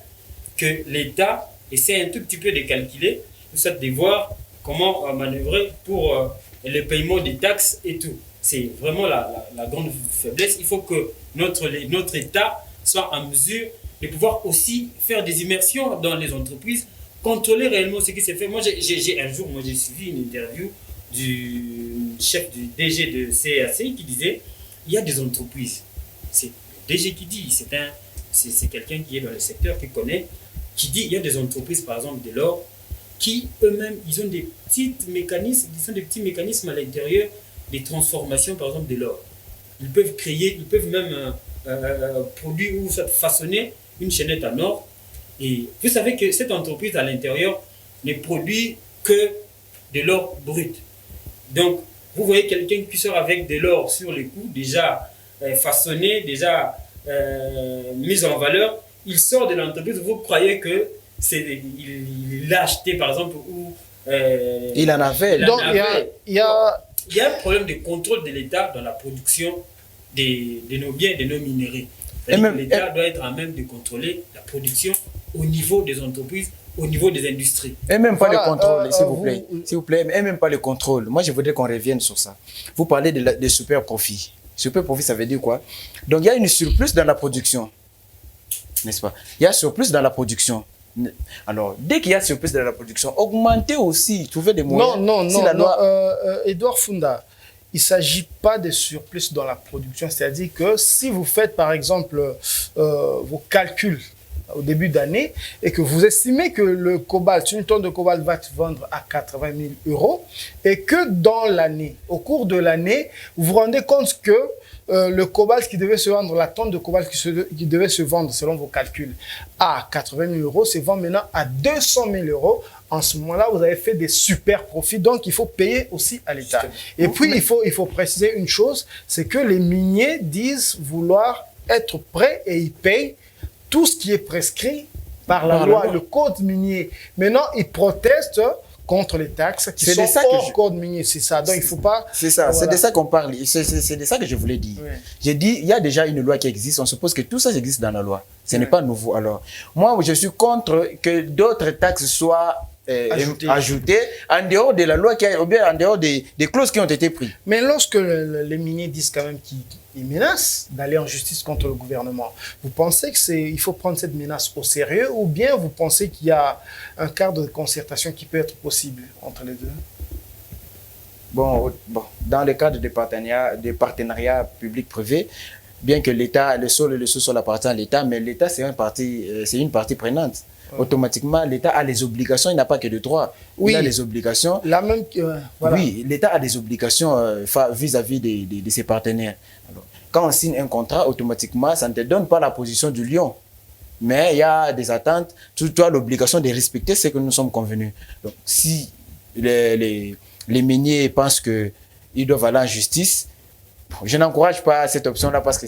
que l'État essaie un tout petit peu de calculer, de voir comment manœuvrer pour le paiement des taxes et tout. C'est vraiment la grande faiblesse. Il faut que notre État soit en mesure de pouvoir aussi faire des immersions dans les entreprises, contrôler réellement ce qui s'est fait. Moi, j'ai suivi une interview du chef du DG de CAC qui disait il y a des entreprises. C'est le DG qui dit, c'est quelqu'un qui est dans le secteur, qui connaît, qui dit il y a des entreprises, par exemple, de l'or, qui eux-mêmes, ils ont des petits mécanismes à l'intérieur des transformations, par exemple, de l'or. Ils peuvent même produire ou façonner une chaînette en or. Et vous savez que cette entreprise à l'intérieur ne produit que de l'or brut. Donc, vous voyez quelqu'un qui sort avec de l'or sur les coups, déjà façonné, déjà mis en valeur. Il sort de l'entreprise, vous croyez que il l'a acheté, par exemple, ou il en avait. Donc, il y a un problème de contrôle de l'État dans la production de nos biens, de nos minéraux. L'État doit être à même de contrôler la production au niveau des entreprises, au niveau des industries. Et même pas le contrôle, s'il vous plaît. Et même pas le contrôle. Moi, je voudrais qu'on revienne sur ça. Vous parlez de super profit. Super profit, ça veut dire quoi? Donc, il y a une surplus dans la production. N'est-ce pas? Il y a surplus dans la production. Alors, dès qu'il y a surplus dans la production, augmenter aussi, trouver des moyens. Non, Edouard Funda, il ne s'agit pas de surplus dans la production. C'est-à-dire que si vous faites, par exemple, vos calculs au début d'année et que vous estimez que le cobalt, une tonne de cobalt va se vendre à 80 000 € et que dans l'année, au cours de l'année, vous vous rendez compte que le cobalt qui devait se vendre, la tonne de cobalt qui devait se vendre selon vos calculs à 80 000 € se vend maintenant à 200 000 €. En ce moment-là, vous avez fait des super profits, donc il faut payer aussi à l'État. Et puis, il faut préciser une chose, c'est que les miniers disent vouloir être prêts et ils payent tout ce qui est prescrit par la loi, le code minier. Maintenant, ils protestent contre les taxes qui sont hors code minier. C'est ça. Donc, il ne faut pas... C'est ça. Voilà. C'est de ça qu'on parle. C'est de ça que je voulais dire. Oui. J'ai dit, il y a déjà une loi qui existe. On suppose que tout ça existe dans la loi. Ce n'est pas nouveau. Alors, moi, je suis contre que d'autres taxes soient ajoutées en dehors de la loi, ou bien en dehors des clauses qui ont été prises. Mais lorsque les miniers disent quand même qu'ils menacent d'aller en justice contre le gouvernement, vous pensez qu'il faut prendre cette menace au sérieux ou bien vous pensez qu'il y a un cadre de concertation qui peut être possible entre les deux? Bon, dans le cadre des partenariats public-privé, bien que l'État, le sol appartient à l'État, mais l'État c'est une partie prenante. Automatiquement, l'État a les obligations, il n'a pas que de droits. Oui. Il a les obligations. Voilà. Oui, l'État a des obligations vis-à-vis de ses partenaires. Alors, quand on signe un contrat, automatiquement, ça ne te donne pas la position du lion. Mais il y a des attentes. Tu as l'obligation de respecter ce que nous sommes convenus. Donc, si les miniers pensent qu'ils doivent aller en justice, je n'encourage pas cette option-là parce que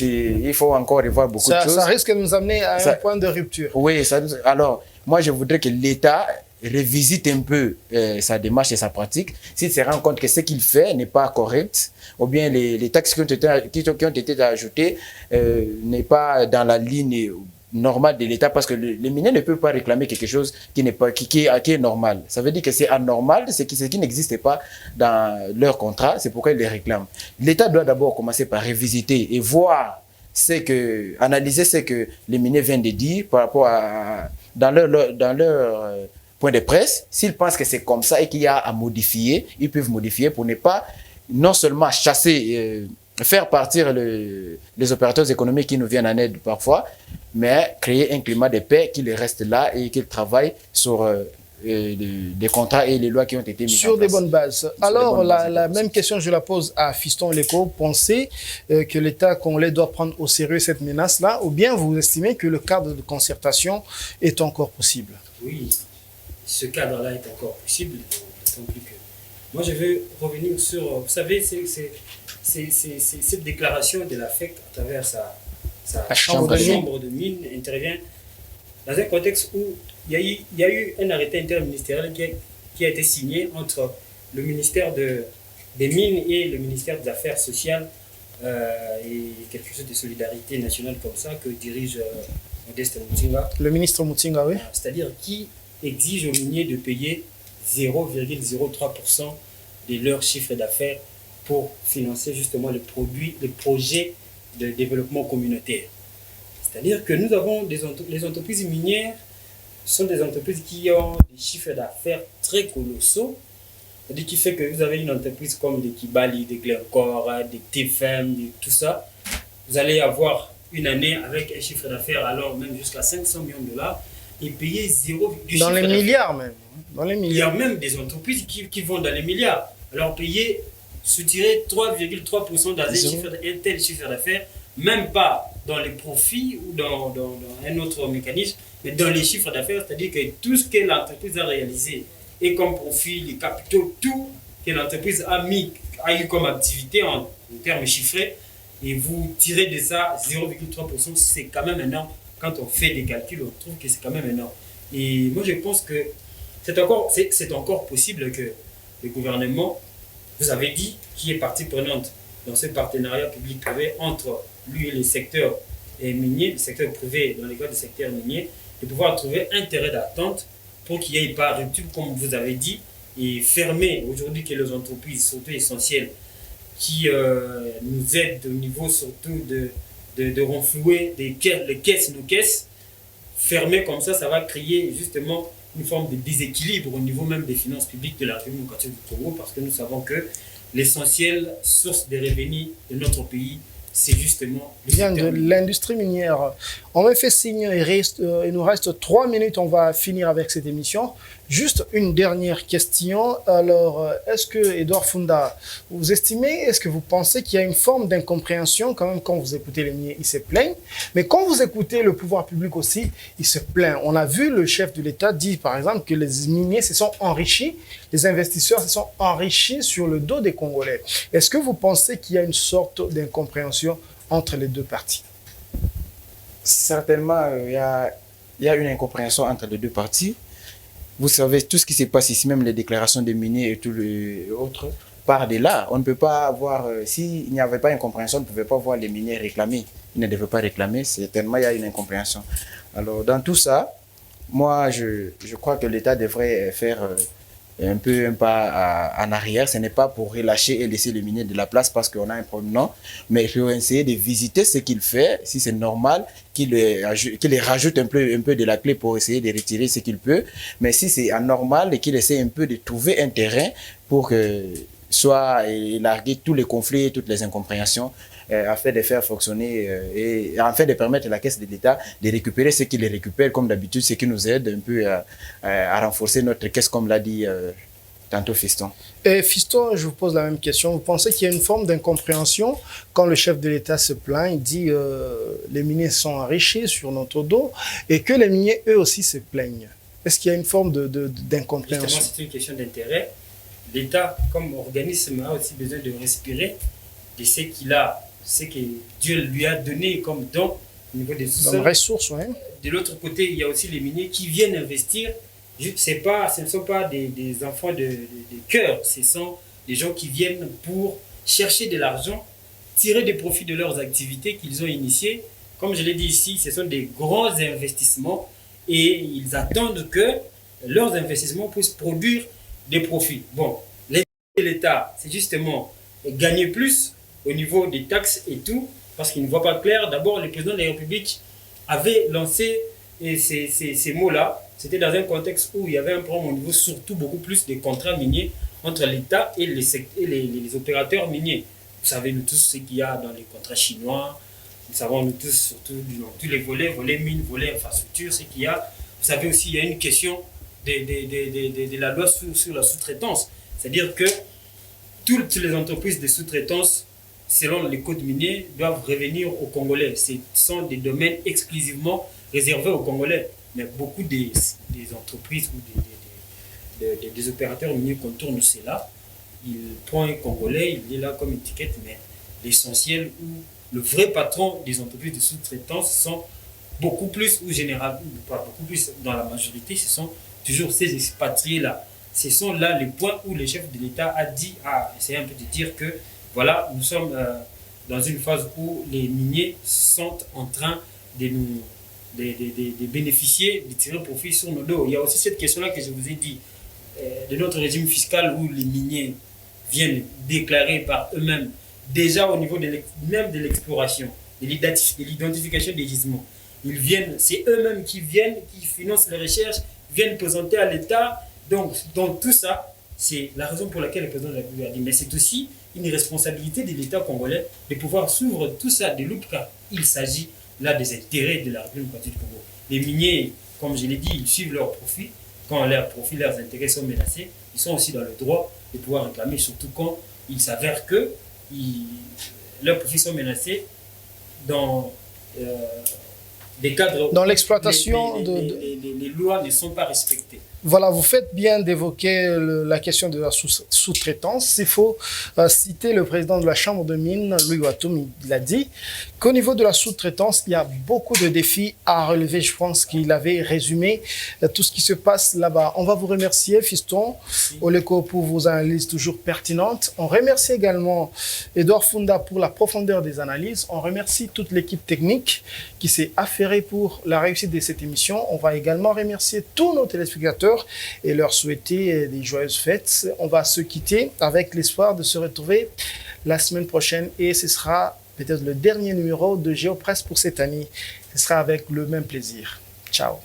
il faut encore revoir beaucoup de choses. Ça risque de nous amener à un point de rupture. Oui, alors, moi, je voudrais que l'État revisite un peu sa démarche et sa pratique. S'il se rend compte que ce qu'il fait n'est pas correct, ou bien les taxes qui ont été ajoutées n'est pas dans la ligne normale de l'État, parce que les miniers ne peuvent pas réclamer quelque chose qui est normal. Ça veut dire que c'est anormal, ce qui n'existe pas dans leur contrat, c'est pourquoi ils les réclament. L'État doit d'abord commencer par revisiter et voir analyser ce que les miniers viennent de dire par rapport à dans leur point de presse. S'ils pensent que c'est comme ça et qu'il y a à modifier, ils peuvent modifier pour ne pas non seulement chasser, faire partir les opérateurs économiques qui nous viennent en aide parfois, mais créer un climat de paix qui reste là et qu'ils travaillent sur des contrats et les lois qui ont été mises en place. Sur des bonnes bases. Alors, la même question, je la pose à Fiston Leko. Pensez que l'État congolais doit prendre au sérieux cette menace-là, ou bien vous estimez que le cadre de concertation est encore possible? Oui, ce cadre-là est encore possible. Moi, je veux revenir sur... Vous savez, c'est cette déclaration de la FEC à travers sa chambre de mine intervient dans un contexte où il y a eu un arrêté interministériel qui a été signé entre le ministère des Mines et le ministère des Affaires sociales et quelque chose de solidarité nationale comme ça que dirige Modeste Mutinga. Le ministre Mutinga, oui. C'est-à-dire qui exige aux miniers de payer 0,03% de leur chiffre d'affaires pour financer justement les projets de développement communautaire. C'est-à-dire que nous avons les entreprises minières sont des entreprises qui ont des chiffres d'affaires très colossaux. C'est-à-dire qui fait que vous avez une entreprise comme des Kibali, des Glencore, des TFM, tout ça. Vous allez avoir une année avec un chiffre d'affaires alors même jusqu'à 500 millions de dollars et payer 0. Dans les milliards même. Dans les milliards. Il y a même des entreprises qui vont dans les milliards. Alors payer, soutirer 3,3% dans un tel chiffre d'affaires, même pas dans les profits ou dans un autre mécanisme, mais dans les chiffres d'affaires, c'est-à-dire que tout ce que l'entreprise a réalisé et comme profit, les capitaux, tout que l'entreprise a eu comme activité en termes chiffrés, et vous tirez de ça 0,3%, c'est quand même énorme. Quand on fait des calculs, on trouve que c'est quand même énorme. Et moi, je pense que c'est encore possible que le gouvernement, vous avez dit, qui est partie prenante dans ce partenariat public-privé entre lui et les secteurs miniers, le secteur privé dans les cas du secteur minier, de pouvoir trouver un terrain d'attente pour qu'il n'y ait pas de rupture, comme vous avez dit, et fermer aujourd'hui que les entreprises, surtout essentielles, qui nous aident au niveau surtout de renflouer les caisses, nos caisses, fermer comme ça va créer justement une forme de déséquilibre au niveau même des finances publiques de la République démocratique du Congo, parce que nous savons que l'essentielle source de revenus de notre pays, c'est justement bien de l'industrie minière. On me fait signe, il nous reste 3 minutes, on va finir avec cette émission. Juste une dernière question. Alors, est-ce que, Edouard Funda, vous estimez, est-ce que vous pensez qu'il y a une forme d'incompréhension quand même quand vous écoutez les miniers, ils se plaignent, mais quand vous écoutez le pouvoir public aussi, ils se plaignent. On a vu le chef de l'État dire, par exemple, que les miniers se sont enrichis, les investisseurs se sont enrichis sur le dos des Congolais. Est-ce que vous pensez qu'il y a une sorte d'incompréhension entre les deux parties? Certainement, il y a une incompréhension entre les deux parties. Vous savez, tout ce qui se passe ici, même les déclarations des miniers et tout le autre, part de là. On ne peut pas avoir, s'il n'y avait pas une compréhension, on ne pouvait pas voir les miniers réclamer. Ils ne devaient pas réclamer, certainement il y a une incompréhension. Alors dans tout ça, moi je crois que l'État devrait faire un peu un pas en arrière. Ce n'est pas pour relâcher et laisser les miniers de la place parce qu'on a un problème, non. Mais il faut essayer de visiter ce qu'il fait, si c'est normal, qu'il les rajoute un peu de la clé pour essayer de retirer ce qu'il peut. Mais si c'est anormal, et qu'il essaie un peu de trouver un terrain pour que soit élarguer tous les conflits, toutes les incompréhensions, afin de faire fonctionner et afin de permettre à la caisse de l'État de récupérer ce qu'il récupère comme d'habitude, ce qui nous aide un peu à renforcer notre caisse, comme l'a dit tantôt Fiston. Et Fiston, je vous pose la même question. Vous pensez qu'il y a une forme d'incompréhension quand le chef de l'État se plaint, il dit les miniers sont enrichis sur notre dos et que les miniers eux aussi se plaignent? Est-ce qu'il y a une forme d'incompréhension? Justement, c'est une question d'intérêt. L'État, comme organisme, a aussi besoin de respirer de ce qu'il a, ce que Dieu lui a donné comme don au niveau des ressources. Ouais. De l'autre côté, il y a aussi les miniers qui viennent investir. Ce ne sont pas des enfants de cœur, ce sont des gens qui viennent pour chercher de l'argent, tirer des profits de leurs activités qu'ils ont initiées. Comme je l'ai dit ici, ce sont des grands investissements et ils attendent que leurs investissements puissent produire des profits. Bon, l'État, c'est justement gagner plus au niveau des taxes et tout, parce qu'il ne voit pas clair. D'abord, le président de la République avait lancé ces mots-là. C'était dans un contexte où il y avait un problème au niveau surtout beaucoup plus des contrats miniers entre l'État et les opérateurs miniers. Vous savez, nous tous, ce qu'il y a dans les contrats chinois. Nous savons, nous tous, surtout dans tous les volets mines, volets infrastructures, ce qu'il y a. Vous savez aussi, il y a une question de la loi sur la sous-traitance. C'est-à-dire que toutes les entreprises de sous-traitance, selon les codes miniers, doivent revenir aux Congolais. Ce sont des domaines exclusivement réservés aux Congolais. Mais beaucoup des entreprises ou des opérateurs miniers contournent cela. Ils prennent un Congolais, il est là comme étiquette, mais l'essentiel ou le vrai patron des entreprises de sous-traitance sont beaucoup plus, ou généralement, pas beaucoup plus, dans la majorité, ce sont toujours ces expatriés-là. Ce sont là les points où le chef de l'État a essayé un peu de dire que, voilà, nous sommes dans une phase où les miniers sont en train de nous de bénéficier, de tirer profit sur nos dos. Il y a aussi cette question-là que je vous ai dit, de notre régime fiscal où les miniers viennent déclarer par eux-mêmes, déjà au niveau même de l'exploration, de l'identification des gisements. Ils viennent, c'est eux-mêmes qui viennent, qui financent les recherches, viennent présenter à l'État. Donc tout ça, c'est la raison pour laquelle le président de la République a dit. Mais c'est aussi une responsabilité de l'État congolais de pouvoir s'ouvrir tout ça de loupe, car il s'agit là des intérêts de la République du Congo. Les miniers, comme je l'ai dit, ils suivent leurs profits. Quand leurs profits, leurs intérêts sont menacés, ils sont aussi dans le droit de pouvoir réclamer, surtout quand il s'avère que leurs profits sont menacés dans des cadres dans l'exploitation les lois ne sont pas respectées. Voilà, vous faites bien d'évoquer la question de la sous-traitance. Il faut citer le président de la Chambre de mines, Louis Watoum. Il a dit qu'au niveau de la sous-traitance, il y a beaucoup de défis à relever. Je pense qu'il avait résumé tout ce qui se passe là-bas. On va vous remercier, Fiston Oleko, pour vos analyses toujours pertinentes. On remercie également Edouard Funda pour la profondeur des analyses. On remercie toute l'équipe technique qui s'est affairée pour la réussite de cette émission. On va également remercier tous nos téléspectateurs et leur souhaiter des joyeuses fêtes. On va se quitter avec l'espoir de se retrouver la semaine prochaine et ce sera peut-être le dernier numéro de Géopresse pour cette année. Ce sera avec le même plaisir. Ciao.